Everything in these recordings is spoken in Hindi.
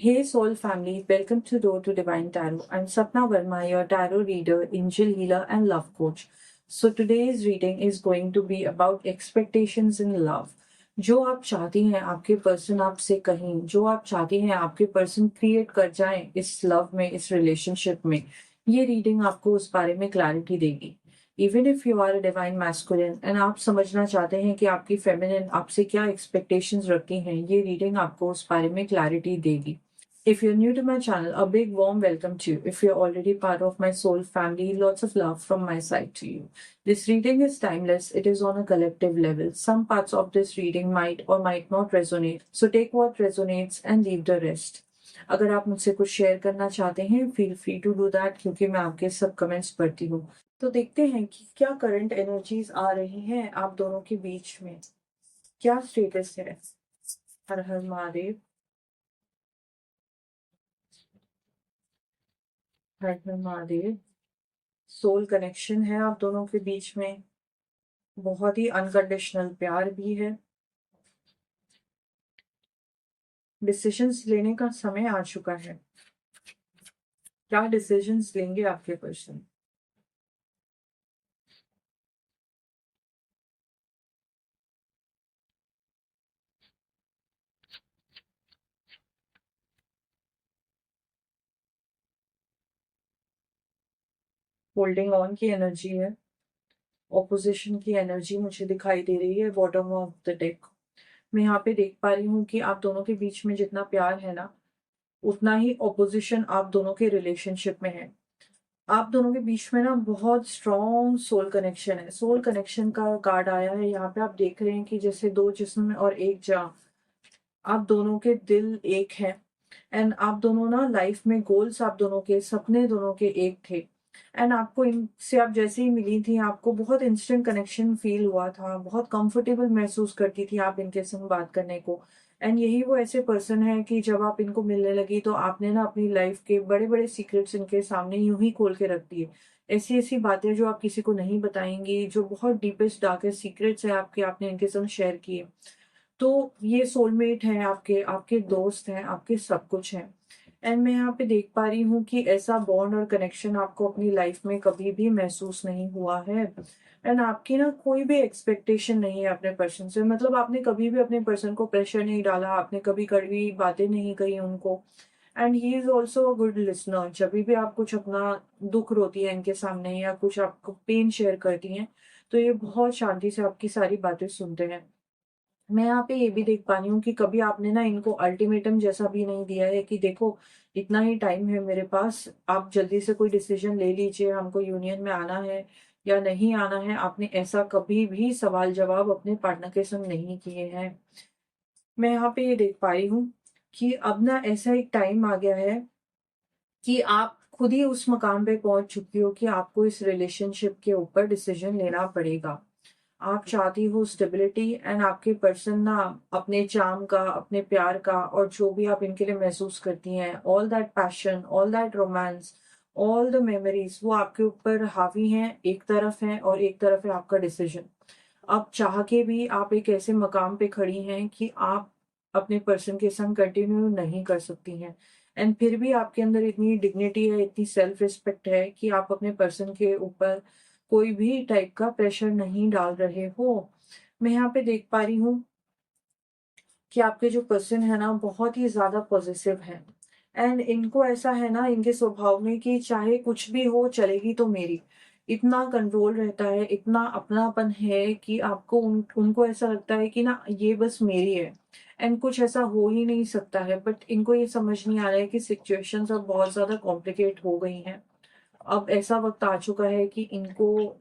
Hey Soul family, welcome to Door to Divine Tarot. I'm Sapna Verma, your tarot reader, angel healer, and love coach. So today's reading is going to be about expectations in love. जो आप चाहती हैं आपके पर्सन आपसे कहें, जो आप चाहती हैं आपके पर्सन क्रिएट कर जाएं इस लव में, इस रिलेशनशिप में, ये रीडिंग आपको उस बारे में क्लैरिटी देगी. Even if you are a divine masculine and आप समझना चाहते हैं कि आपकी फेमिनिन आपसे क्या एक्सपेक्टेशंस रखती हैं, ये रीडिंग आपको उस बारे में क्लैरिटी देगी. If you're new to my channel, a big warm welcome to you. If you're already part of my soul family, lots of love from my side to you. This reading is timeless. It is on a collective level. Some parts of this reading might or might not resonate. So take what resonates and leave the rest. अगर आप मुझसे कुछ शेयर करना चाहते हैं, feel free to do that क्योंकि मैं आपके सब कमेंट्स पढ़ती हूँ. तो देखते हैं कि क्या करंट एनर्जीज आ रही हैं आप दोनों के बीच में. क्या स्टेटस है. हर हर महादेव. हर हर महादेव. सोल कनेक्शन है आप दोनों के बीच में. बहुत ही अनकंडीशनल प्यार भी है. डिसीजंस लेने का समय आ चुका है. क्या डिसीजंस लेंगे आपके पर्सन. होल्डिंग ऑन की एनर्जी है. ऑपोजिशन की एनर्जी मुझे दिखाई दे रही है. Bottom of the deck. मैं यहाँ पे देख पा रही हूँ कि आप दोनों के बीच में जितना प्यार है ना, उतना ही ऑपोजिशन आप दोनों के रिलेशनशिप में है. आप दोनों के बीच में ना बहुत स्ट्रॉन्ग सोल कनेक्शन है. सोल कनेक्शन का कार्ड आया है. यहाँ पे आप देख रहे हैं कि जैसे दो जिस्म और एक जान. आप दोनों के दिल एक हैं. एंड आप दोनों ना लाइफ में गोल्स, आप दोनों के सपने दोनों के एक थे. एंड आपको इनसे आप जैसे ही मिली थी आपको बहुत इंस्टेंट कनेक्शन फील हुआ था. बहुत कंफर्टेबल महसूस करती थी आप इनके संग बात करने को. एंड यही वो ऐसे पर्सन है कि जब आप इनको मिलने लगी तो आपने ना अपनी लाइफ के बड़े बड़े सीक्रेट्स इनके सामने यूं ही खोल के रख दिए. ऐसी ऐसी बातें जो आप किसी को नहीं बताएंगी, जो बहुत डीपेस्ट डार्केस्ट सीक्रेट्स है आपके, आपने इनके संग शेयर किए. तो ये सोलमेट हैं आपके, आपके दोस्त हैं, आपके सब कुछ हैं. एंड मैं यहाँ पे देख पा रही हूँ कि ऐसा बॉन्ड और कनेक्शन आपको अपनी लाइफ में कभी भी महसूस नहीं हुआ है. एंड आपकी ना कोई भी एक्सपेक्टेशन नहीं है अपने पर्सन से. मतलब आपने कभी भी अपने पर्सन को प्रेशर नहीं डाला, आपने कभी कड़वी बातें नहीं कही उनको. And he is also a good listener. जब भी आप कुछ अपना दुख रोती है इनके सामने या कुछ आपको पेन शेयर करती हैं, तो ये बहुत शांति से आपकी सारी बातें सुनते हैं. मैं यहाँ पे ये भी देख पा रही हूँ कि कभी आपने ना इनको अल्टीमेटम जैसा भी नहीं दिया है कि देखो, इतना ही टाइम है मेरे पास, आप जल्दी से कोई डिसीजन ले लीजिए, हमको यूनियन में आना है या नहीं आना है. आपने ऐसा कभी भी सवाल जवाब अपने पार्टनर के संग नहीं किए हैं. मैं यहाँ पे ये देख पा रही हूँ कि अब ना ऐसा एक टाइम आ गया है कि आप खुद ही उस मकाम पे पहुंच चुकी हो कि आपको इस रिलेशनशिप के ऊपर डिसीजन लेना पड़ेगा. आप चाहती हो स्टेबिलिटी. एंड आपके पर्सन ना अपने चार्म का, अपने प्यार का, और जो भी आप इनके लिए महसूस करती हैं, all that passion, all that romance, all the memories, वो आपके ऊपर हावी हैं. एक तरफ है और एक तरफ है आपका डिसीजन. अब चाह के भी आप एक ऐसे मकाम पे खड़ी हैं कि आप अपने पर्सन के संग कंटिन्यू नहीं कर सकती हैं. एंड फिर भी आपके अंदर इतनी डिग्निटी है, इतनी सेल्फ रिस्पेक्ट है कि आप अपने पर्सन के ऊपर कोई भी टाइप का प्रेशर नहीं डाल रहे हो. मैं यहाँ पे देख पा रही हूँ कि आपके जो पर्सन है ना बहुत ही ज्यादा पॉजिटिव है. एंड इनको ऐसा है ना इनके स्वभाव में कि चाहे कुछ भी हो चलेगी तो मेरी. इतना कंट्रोल रहता है, इतना अपनापन है कि आपको उनको ऐसा लगता है कि ना ये बस मेरी है. एंड कुछ ऐसा हो ही नहीं सकता है. बट इनको ये समझ नहीं आ रहा है कि सिचुएशंस अब बहुत ज्यादा कॉम्प्लिकेट हो गई हैं. अब ऐसा वक्त आ चुका है कि इनको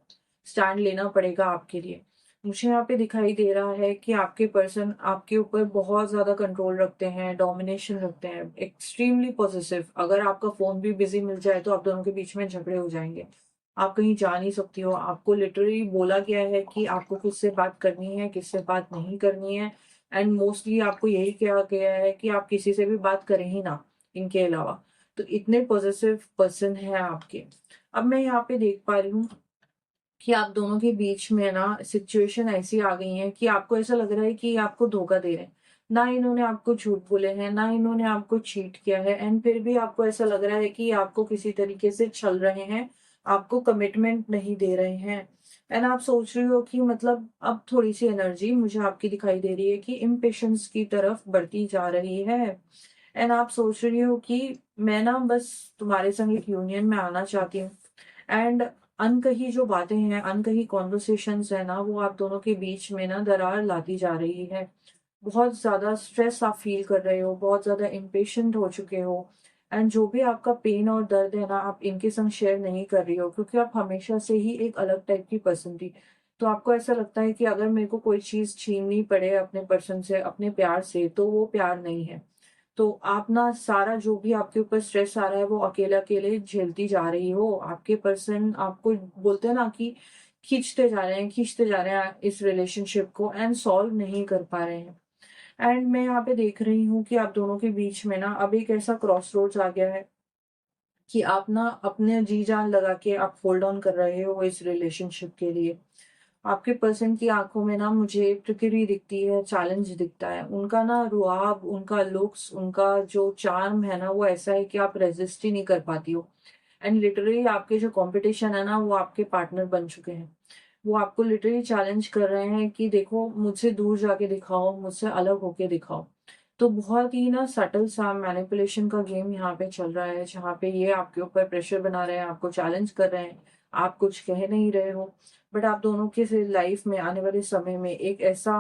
स्टैंड लेना पड़ेगा आपके लिए. मुझे यहाँ पे दिखाई दे रहा है कि आपके पर्सन आपके ऊपर बहुत ज्यादा कंट्रोल रखते हैं, डोमिनेशन रखते हैं, एक्सट्रीमली पॉजिटिव. अगर आपका फोन भी बिजी मिल जाए तो आप दोनों के बीच में झगड़े हो जाएंगे. आप कहीं जा नहीं सकती हो. आपको लिटरली बोला गया है कि आपको किससे बात करनी है, किससे बात नहीं करनी है. एंड मोस्टली आपको यही कहा गया है कि आप किसी से भी बात करें ही ना इनके अलावा. तो इतने पॉजिटिव पर्सन है आपके. अब मैं यहाँ पे देख पा रही हूँ कि आप दोनों के बीच में ना सिचुएशन ऐसी आ गई है कि आपको ऐसा लग रहा है कि ये आपको धोखा दे रहे हैं. ना इन्होंने आपको झूठ बोले हैं, ना इन्होंने आपको चीट किया है, एंड फिर भी आपको ऐसा लग रहा है कि ये आपको किसी तरीके से छल रहे हैं, आपको कमिटमेंट नहीं दे रहे हैं। एंड आप सोच रही हो कि मतलब अब थोड़ी-सी एनर्जी मुझे आपकी दिखाई दे रही है कि इम्पेशंस की तरफ बढ़ती जा रही है। एंड आप सोच रही हो कि मैं ना बस तुम्हारे संग एक यूनियन में आना चाहती हूँ। एंड अनकही जो बातें हैं, अनकही कन्वर्सेशंस है ना, वो आप दोनों के बीच में ना दरार लाती जा रही है। बहुत ज़्यादा स्ट्रेस आप फ़ील कर रहे हो, बहुत ज़्यादा इम्पेशेंट हो चुके हो, एंड जो भी आपका पेन और दर्द है ना, आप इनके संग शेयर नहीं कर रही हो, क्योंकि आप हमेशा से ही एक अलग टाइप की पर्सन थी। तो आपको ऐसा लगता है कि अगर मेरे को कोई चीज़ छीननी पड़े अपने पर्सन से, अपने प्यार से, तो वो प्यार नहीं है। तो आप ना सारा जो भी आपके ऊपर स्ट्रेस आ रहा है, वो अकेले-अकेले झेलती जा रही हो। आपके पर्सन आपको बोलते हैं ना कि खींचते जा रहे हैं इस रिलेशनशिप को, एंड सॉल्व नहीं कर पा रहे हैं। एंड मैं यहाँ पे देख रही हूँ कि आप दोनों के बीच में ना अब एक ऐसा क्रॉस रोड्स आ गया है कि आप ना अपने जी जान लगा के आप होल्ड ऑन कर रहे हो इस रिलेशनशिप के लिए। आपके पर्सन की आंखों में ना मुझे ट्रिकरी दिखती है, चैलेंज दिखता है। उनका ना रुआब, उनका लुक्स, उनका जो चार्म है ना, वो ऐसा है कि आप रेजिस्ट ही नहीं कर पाती हो। एंड लिटरली आपके जो कंपटीशन है ना, वो आपके पार्टनर बन चुके हैं। वो आपको लिटरली चैलेंज कर रहे हैं कि देखो, मुझसे दूर जाके दिखाओ, मुझसे अलग होके दिखाओ। तो बहुत ही ना सटल सा मैनिपुलेशन का गेम यहाँ पे चल रहा है, जहाँ पे ये आपके ऊपर प्रेशर बना रहे हैं, आपको चैलेंज कर रहे हैं, आप कुछ कह नहीं रहे हो। बट आप दोनों के से लाइफ में आने वाले समय में एक ऐसा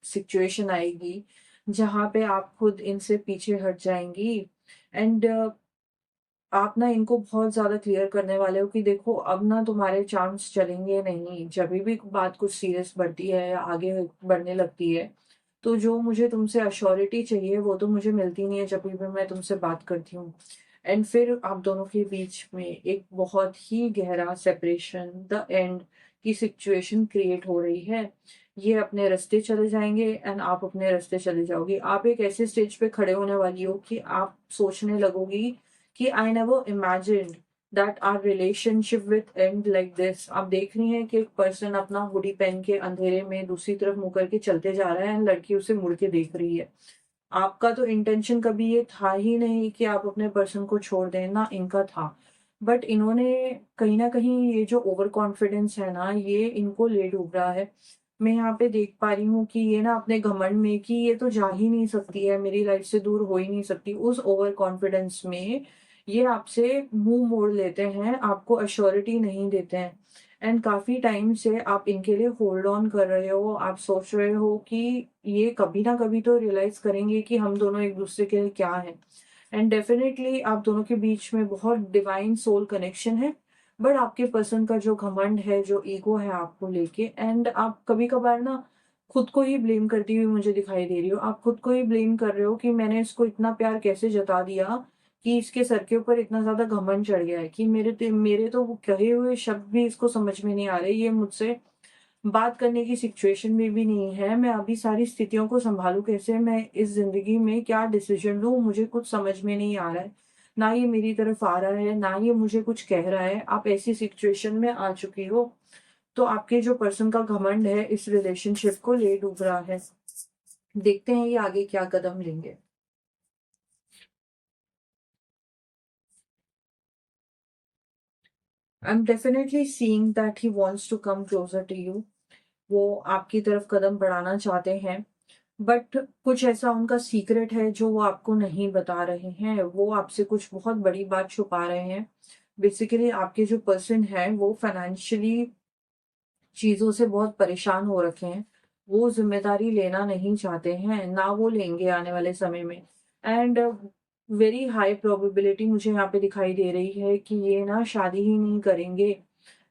सिचुएशन आएगी, जहाँ पे आप खुद इनसे पीछे हट जाएँगी, एंड आप ना इनको बहुत ज़्यादा क्लियर करने वाले हो कि देखो, अब ना तुम्हारे चांस चलेंगे नहीं। जभी भी बात कुछ सीरियस बढ़ती है या आगे बढ़ने लगती है, तो जो मुझे तुमसे एश्योरिटी चाहिए, वो तो मुझे मिलती नहीं है जभी भी मैं तुमसे बात करती हूँ। एंड फिर आप दोनों के बीच में एक बहुत ही गहरा सेपरेशन, द एंड की सिचुएशन क्रिएट हो रही है। ये अपने रास्ते चले जाएँगे एंड आप अपने रास्ते चली जाओगी। आप एक ऐसे स्टेज पे खड़े होने वाली हो कि आप सोचने लगोगी कि I never imagined that our relationship will end like this. आप देख रही हैं कि एक पर्सन अपना हुडी पहन के अंधेरे में दूसरी तरफ मुँह करके चलते जा रहा है एंड लड़की उसे मुड़ के देख रही है। आपका तो इंटेंशन कभी ये था ही नहीं कि आप अपने पर्सन को छोड़ दें, ना इनका था। बट इन्होंने कहीं न कहीं ये जो ओवर कॉन्फिडेंस है ना, ये इनको ले डूब रहा है। मैं यहाँ पे देख पा रही हूँ कि ये ना अपने घमंड में कि ये तो जा ही नहीं सकती है, मेरी लाइफ से दूर हो ही नहीं सकती, उस ओवर कॉन्फिडेंस में ये आपसे मुँह मोड़ लेते हैं, आपको एश्योरिटी नहीं देते हैं। एंड काफ़ी टाइम से आप इनके लिए होल्ड ऑन कर रहे हो, आप सोच रहे हो कि ये कभी ना कभी तो रियलाइज़ करेंगे कि हम दोनों एक-दूसरे के लिए क्या हैं। एंड डेफ़िनेटली आप दोनों के बीच में बहुत डिवाइन सोल कनेक्शन है, बट आपके पर्सन का जो घमंड है, जो ईगो है आपको लेके, एंड आप कभी-कभार ना खुद को ही ब्लेम करती हुई मुझे दिखाई दे रही हो। आप खुद को ही ब्लेम कर रहे हो कि मैंने इसको इतना प्यार कैसे जता दिया कि इसके सर के ऊपर इतना ज़्यादा घमंड चढ़ गया है कि मेरे तो वो कहे हुए शब्द भी इसको समझ में नहीं आ रहे। ये मुझसे बात करने की सिचुएशन में भी नहीं है। मैं अभी सारी स्थितियों को सँभालूँ कैसे? मैं इस ज़िंदगी में क्या डिसीज़न लूँ? मुझे कुछ समझ में नहीं आ रहा है। ना ये मेरी तरफ आ रहा है, ना ये मुझे कुछ कह रहा है। आप ऐसी सिचुएशन में आ चुकी हो, तो आपके जो पर्सन का घमंड है इस रिलेशनशिप को ले डूब रहा है। देखते हैं ये आगे क्या कदम लेंगे। I am definitely seeing that he wants to come closer to you. वो आपकी तरफ कदम बढ़ाना चाहते हैं, बट कुछ ऐसा उनका सीक्रेट है जो वो आपको नहीं बता रहे हैं। वो आपसे कुछ बहुत बड़ी बात छुपा रहे हैं। बेसिकली आपके जो पर्सन हैं, वो फाइनेंशियली चीज़ों से बहुत परेशान हो रखे हैं। वो ज़िम्मेदारी लेना नहीं चाहते हैं, ना वो लेंगे आने वाले समय में। एंड वेरी हाई प्रोबेबिलिटी मुझे यहाँ पे दिखाई दे रही है कि ये ना शादी ही नहीं करेंगे।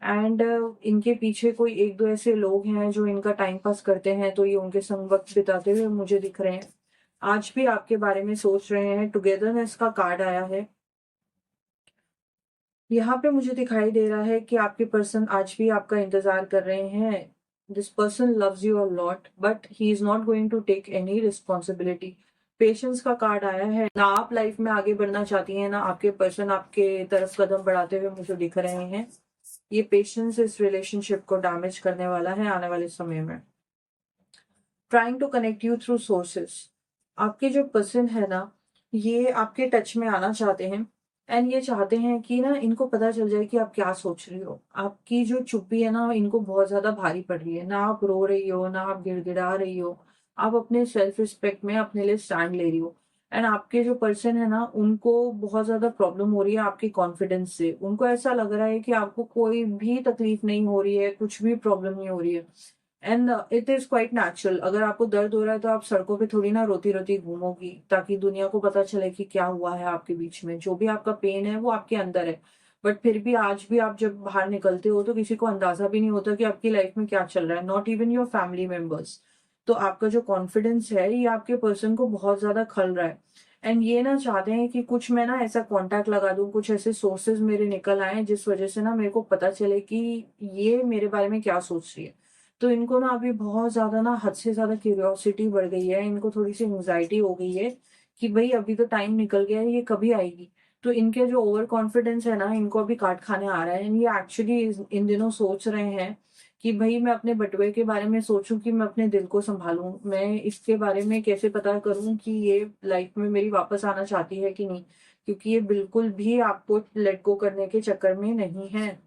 एंड इनके पीछे कोई 1-2 ऐसे लोग हैं जो इनका टाइम पास करते हैं, तो ये उनके संग वक़्त बिताते हुए मुझे दिख रहे हैं। आज भी आपके बारे में सोच रहे हैं, टुगेदरनेस का कार्ड आया है। यहाँ पे मुझे दिखाई दे रहा है कि आपके पर्सन आज भी आपका इंतज़ार कर रहे हैं। This person loves you a lot, but he is not going to take any responsibility. Patience का कार्ड आया है। ना आप लाइफ में आगे बढ़ना चाहती हैं, ना आपके पर्सन आपके तरफ कदम बढ़ाते हुए मुझे दिख रहे हैं। ये पेशेंस इस रिलेशनशिप को डैमेज करने वाला है आने वाले समय में। Trying to connect you through sources. आपके जो पर्सन है ना, ये आपके टच में आना चाहते हैं एंड ये चाहते हैं कि ना इनको पता चल जाए कि आप क्या सोच रही हो। आपकी जो चुप्पी है ना, इनको बहुत ज़्यादा भारी पड़ रही है। ना आप रो रही हो, ना आप गिड़गिड़ा रही हो। आप अपने सेल्फ रिस्पेक्ट में अपने लिए स्टैंड ले रही हो। एंड आपके जो पर्सन है ना, उनको बहुत ज़्यादा प्रॉब्लम हो रही है आपके कॉन्फिडेंस से। उनको ऐसा लग रहा है कि आपको कोई भी तकलीफ नहीं हो रही है, कुछ भी प्रॉब्लम नहीं हो रही है। And it is quite natural. अगर आपको दर्द हो रहा है तो आप सड़कों पे थोड़ी ना रोती रोती घूमोगी, ताकि दुनिया को पता चले कि क्या हुआ है आपके बीच में। जो भी आपका पेन है वो आपके अंदर है। बट फिर भी आज भी आप जब बाहर निकलते हो तो किसी को अंदाजा भी नहीं होता कि आपकी लाइफ में क्या चल रहा है, not even your family members. तो आपका जो कॉन्फिडेंस है ये आपके पर्सन को बहुत ज्यादा खल रहा है। एंड ये ना चाहते हैं कि कुछ मैं ना ऐसा कॉन्टैक्ट लगा दूं, कुछ ऐसे सोर्सेज मेरे निकल आए जिस वजह से ना मेरे को पता चले कि ये मेरे बारे में क्या सोच रही है। तो इनको ना अभी बहुत ज़्यादा ना हद से ज़्यादा क्यूरियोसिटी बढ़ गई है, इनको थोड़ी-सी एंग्ज़ायटी हो गई है कि भई अभी तो टाइम निकल गया है, ये कभी आएगी? तो इनके जो ओवर कॉन्फिडेंस है ना, इनको अभी काट खाने आ रहा है एंड ये एक्चुअली इस इन दिनों सोच रहे हैं कि भई मैं अपने बटुए के बारे में सोचूँ कि मैं अपने दिल को सँभालूँ। मैं इसके बारे में कैसे पता करूँ कि ये लाइफ़ में मेरी वापस आना चाहती है कि नहीं? क्योंकि ये बिल्कुल भी आपको लेट गो करने के चक्कर में नहीं है।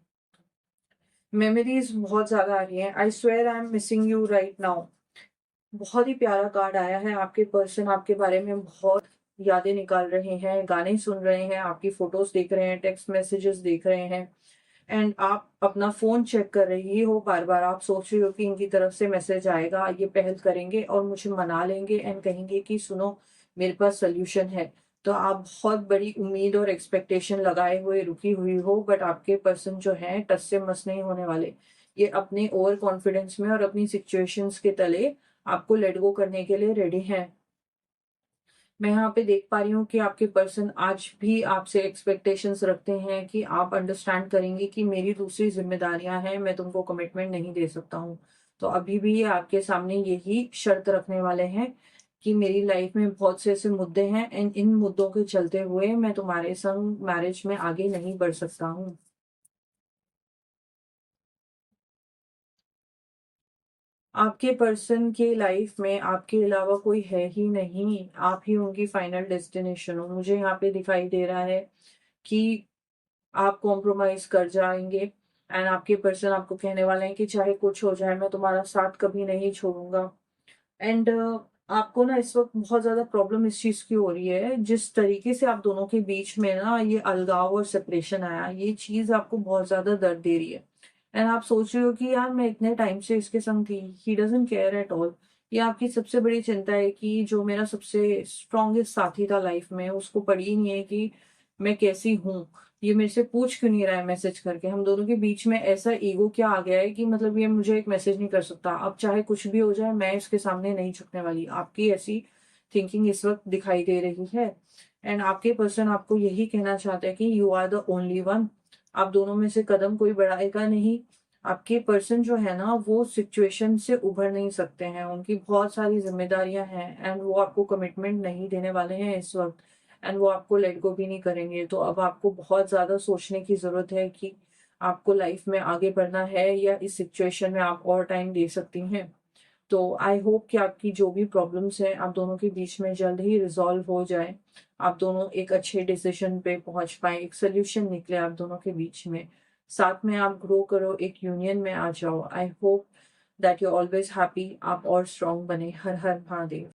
मेमोरीज़ बहुत ज़्यादा आ रही हैं। I swear I am missing you right now. बहुत ही प्यारा कार्ड आया है। आपके पर्सन आपके बारे में बहुत यादें निकाल रहे हैं, गाने सुन रहे हैं, आपकी फ़ोटोज़ देख रहे हैं, टेक्स्ट मैसेजेस देख रहे हैं एंड आप अपना फ़ोन चेक कर रही हो बार-बार। आप सोच रही हो कि इनकी तरफ से मैसेज आएगा, ये पहल करेंगे और मुझे मना लेंगे एंड कहेंगे कि सुनो, मेरे पास सॉल्यूशन है। तो आप बहुत बड़ी उम्मीद और एक्सपेक्टेशन लगाए हुए रुकी हुई हो, बट आपके पर्सन जो हैं टस से मस नहीं होने वाले। ये अपने ओवर कॉन्फिडेंस में और अपनी सिचुएशंस के तले आपको लेट गो करने के लिए रेडी हैं। मैं यहाँ पे देख पा रही हूँ कि आपके पर्सन आज भी आपसे एक्सपेक्टेशंस रखते हैं कि आप अंडरस्टैंड करेंगे कि मेरी दूसरी ज़िम्मेदारियाँ हैं, मैं तुमको कमिटमेंट नहीं दे सकता हूँ। तो अभी भी ये आपके सामने यही शर्त रखने वाले हैं कि मेरी लाइफ़ में बहुत से ऐसे मुद्दे हैं एंड इन मुद्दों के चलते हुए मैं तुम्हारे संग मैरिज में आगे नहीं बढ़ सकता हूँ। आपके पर्सन के लाइफ में आपके अलावा कोई है ही नहीं, आप ही उनकी फाइनल डेस्टिनेशन हो। मुझे यहाँ पे दिखाई दे रहा है कि आप कॉम्प्रोमाइज़ कर जाएँगे एंड आपके पर्सन आपको कहने वाले हैं कि चाहे कुछ हो जाए, मैं तुम्हारा साथ कभी नहीं छोड़ूँगा। एंड आपको ना इस वक़्त बहुत ज़्यादा प्रॉब्लम इस चीज़ की हो रही है, जिस तरीके से आप दोनों के बीच में ना ये अलगाव और सेपरेशन आया, ये चीज़ आपको बहुत ज़्यादा दर्द दे रही है। एंड आप सोच रहे हो कि यार मैं इतने टाइम से इसके संग थी, ही डज़न्ट केयर एट ऑल। ये आपकी सबसे बड़ी चिंता है कि जो मेरा सबसे स्ट्रॉन्गेस्ट साथी था लाइफ़ में, उसको पड़ी ही नहीं है कि मैं कैसी हूँ। ये मेरे से पूछ क्यों नहीं रहा है मैसेज करके? हम दोनों के बीच में ऐसा ईगो क्या आ गया है कि मतलब ये मुझे एक मैसेज नहीं कर सकता। अब चाहे कुछ भी हो जाए, मैं इसके सामने नहीं झुकने वाली। आपकी ऐसी थिंकिंग इस वक़्त दिखाई दे रही है एंड आपके पर्सन आपको यही कहना चाहते हैं कि you are the only one. आप दोनों में से कदम कोई बढ़ाएगा नहीं। आपके पर्सन जो है ना, वो सिचुएशन से उभर नहीं सकते हैं। उनकी बहुत सारी ज़िम्मेदारियाँ हैं एंड वो आपको कमिटमेंट नहीं देने वाले हैं इस वक़्त। एंड वो आपको लेट गो भी नहीं करेंगे। तो अब आपको बहुत ज़्यादा सोचने की ज़रूरत है कि आपको लाइफ में आगे बढ़ना है या इस सिचुएशन में आप और टाइम दे सकती हैं। तो आई होप कि आपकी जो भी प्रॉब्लम्स हैं, आप दोनों के बीच में जल्द ही रिज़ॉल्व हो जाएँ। आप दोनों एक अच्छे डिसीज़न पे पहुँच पाएँ, एक सॉल्यूशन निकले आप दोनों के बीच में। साथ में आप ग्रो करो, एक यूनियन में आ जाओ। I hope that you always happy, आप और स्ट्रॉन्ग बने। हर हर महादेव।